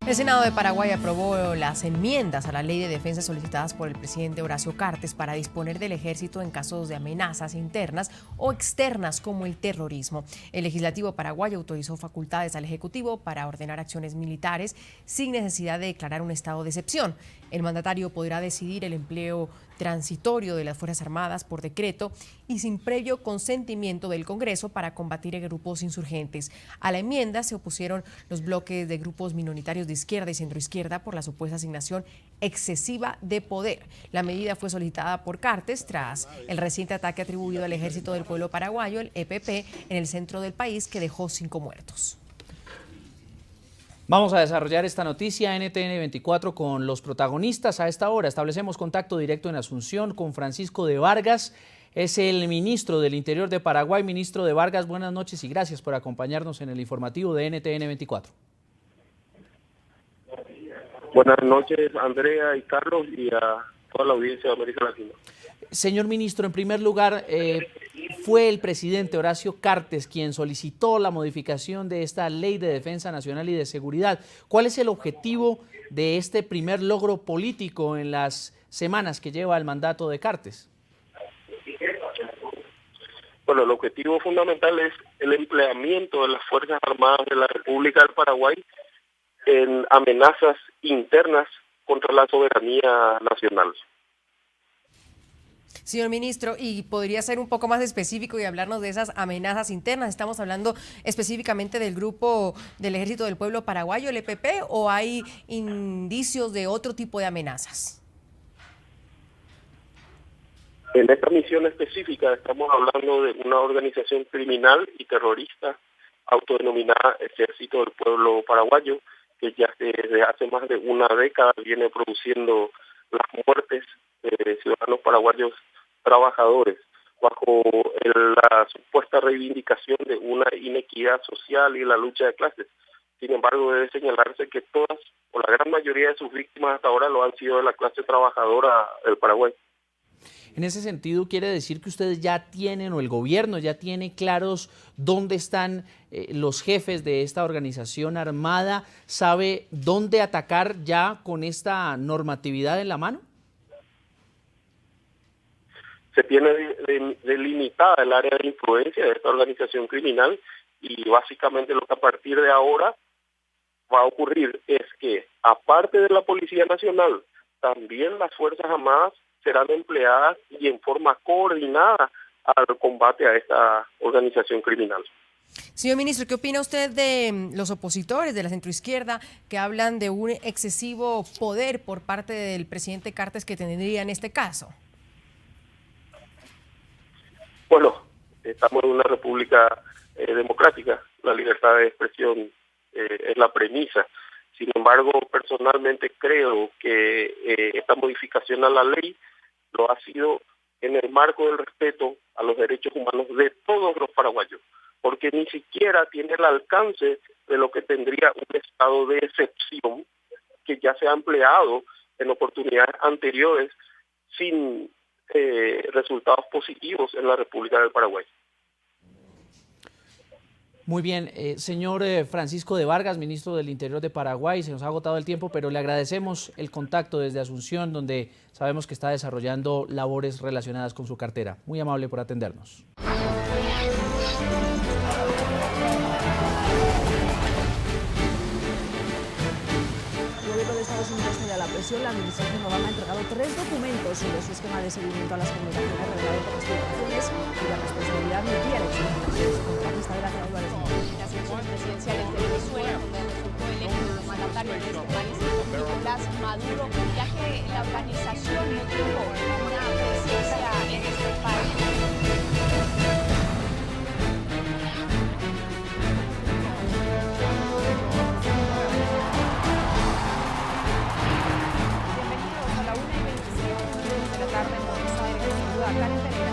El Senado de Paraguay aprobó las enmiendas a la ley de defensa solicitadas por el presidente Horacio Cartes para disponer del ejército en casos de amenazas internas o externas como el terrorismo. El legislativo paraguayo autorizó facultades al Ejecutivo para ordenar acciones militares sin necesidad de declarar un estado de excepción. El mandatario podrá decidir el empleo transitorio de las Fuerzas Armadas por decreto y sin previo consentimiento del Congreso para combatir grupos insurgentes. A la enmienda se opusieron los bloques de grupos minoritarios de izquierda y centroizquierda por la supuesta asignación excesiva de poder. La medida fue solicitada por Cartes tras el reciente ataque atribuido al Ejército del Pueblo Paraguayo, el EPP, en el centro del país que dejó 5 muertos. Vamos a desarrollar esta noticia NTN 24 con los protagonistas a esta hora. Establecemos contacto directo en Asunción con Francisco de Vargas. Es el ministro del Interior de Paraguay. Ministro de Vargas, buenas noches y gracias por acompañarnos en el informativo de NTN 24. Buenas noches, Andrea y Carlos, y a toda la audiencia de América Latina. Señor ministro, en primer lugar, fue el presidente Horacio Cartes quien solicitó la modificación de esta Ley de Defensa Nacional y de Seguridad. ¿Cuál es el objetivo de este primer logro político en las semanas que lleva el mandato de Cartes? Bueno, el objetivo fundamental es el empleamiento de las Fuerzas Armadas de la República del Paraguay en amenazas internas contra la soberanía nacional. Señor ministro, ¿y podría ser un poco más específico y hablarnos de esas amenazas internas? ¿Estamos hablando específicamente del grupo del Ejército del Pueblo Paraguayo, el EPP, o hay indicios de otro tipo de amenazas? En esta misión específica estamos hablando de una organización criminal y terrorista autodenominada Ejército del Pueblo Paraguayo, que ya desde hace más de una década viene produciendo las muertes de ciudadanos paraguayos trabajadores bajo la supuesta reivindicación de una inequidad social y la lucha de clases. Sin embargo, debe señalarse que todas o la gran mayoría de sus víctimas hasta ahora lo han sido de la clase trabajadora del Paraguay. En ese sentido, ¿quiere decir que ustedes ya tienen, o el gobierno ya tiene claros dónde están los jefes de esta organización armada? ¿Sabe dónde atacar ya con esta normatividad en la mano? Se tiene delimitada el área de influencia de esta organización criminal y básicamente lo que a partir de ahora va a ocurrir es que, aparte de la Policía Nacional, también las Fuerzas Armadas serán empleadas y en forma coordinada al combate a esta organización criminal. Señor ministro, ¿qué opina usted de los opositores de la centroizquierda que hablan de un excesivo poder por parte del presidente Cartes que tendría en este caso? Bueno, estamos en una república democrática, la libertad de expresión es la premisa. Sin embargo, personalmente creo que esta modificación a la ley lo ha sido en el marco del respeto a los derechos humanos de todos los paraguayos, porque ni siquiera tiene el alcance de lo que tendría un estado de excepción que ya se ha empleado en oportunidades anteriores sin resultados positivos en la República del Paraguay. Muy bien, señor Francisco de Vargas, ministro del Interior de Paraguay, se nos ha agotado el tiempo, pero le agradecemos el contacto desde Asunción, donde sabemos que está desarrollando labores relacionadas con su cartera. Muy amable por atendernos. El gobierno de Estados Unidos cede a la presión. La administración Obama ha entregado 3 documentos sobre su esquema de seguimiento a las comunicaciones revelado por las filtraciones y la responsabilidad nuclear en sus comunicaciones. Contratista de la Ciudad Álvarez. Las elecciones presidenciales de Venezuela, donde resultó electo el mandatario de este país, Nicolás Maduro, ya que la organización no tuvo una presencia en este país. Bienvenidos a la 1:25 de la tarde en Buenos Aires. Saluda a Karen Pereira.